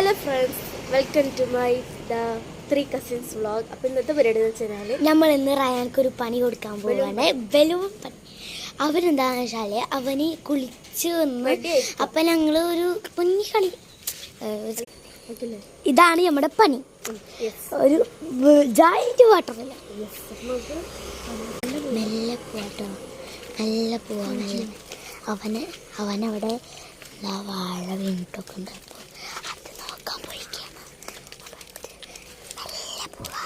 Hello friends, welcome to my the 3 cousins vlog. അപ്പോൾ ഇന്നത്തെ പരിപാടി എന്ന് വെച്ചാൽ നമ്മൾ ഇന്ന് റയാൻക്കൊരു പണി കൊടുക്കാൻ പോവുകയാണ്. ബലൂൺ പണി. അവരെന്താണെന്ന് വെച്ചാൽ അവന് കുളിച്ച് വന്ന് അപ്പം ഞങ്ങൾ ഒരു കുഞ്ഞി കളി. ഇതാണ് നമ്മുടെ പണി. ഒരു ജായിന്റ് വാട്ടറല്ല, മെല്ലെ പോട്ടോ, മെല്ലെ പോവാ. അവനവിടെ വാഴ വീണിട്ടൊക്കെ ഉണ്ട്. അപ്പോൾ അത് നോക്കാൻ പോയിക്കാണ്. മെല്ലെ പോവാ.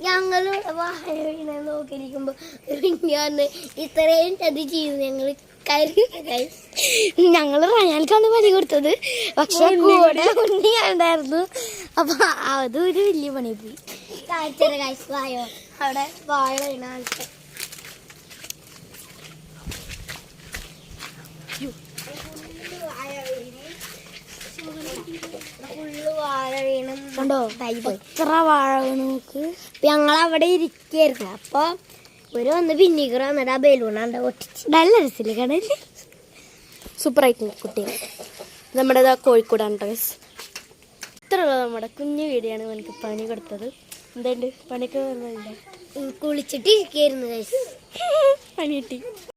ഞങ്ങൾ വാഴ വീണ നോക്കിയിരിക്കുമ്പോൾ ഞാൻ ഇത്രയും ചതി ചെയ്തു. ഞങ്ങൾ റയാൻക്കാണ് പണി കൊടുത്തത്, പക്ഷെ കൂടെ ഉണ്ണിയുണ്ടായിരുന്നു. അപ്പൊ അതൊരു വലിയ പണി പോയി. വായോ അവിടെ വാഴ വീണ ആൾക്കാർ കണ്ടോ? എത്ര വാഴ നോക്ക്. ഞങ്ങളവിടെ ഇരിക്കായിരുന്നു. അപ്പൊ ഒരു വന്ന് പിന്നീക്ക് വന്നിട്ട് ആ ബലൂണാണ്ട് ഒട്ടിച്ച് നല്ല രസമില്ല കടല്. സൂപ്പറായിട്ടുണ്ട് കുട്ടികൾ. നമ്മുടെ കോഴിക്കോടാണ് ഡ്രസ്. ഇത്രയുള്ള നമ്മുടെ കുഞ്ഞു വീടിയാണ് എനിക്ക് പണി കൊടുത്തത്. എന്തുണ്ട് പണിയൊക്കെ? കുളിച്ചിട്ട് ഇരിക്കായിരുന്നു. പണി കിട്ടി.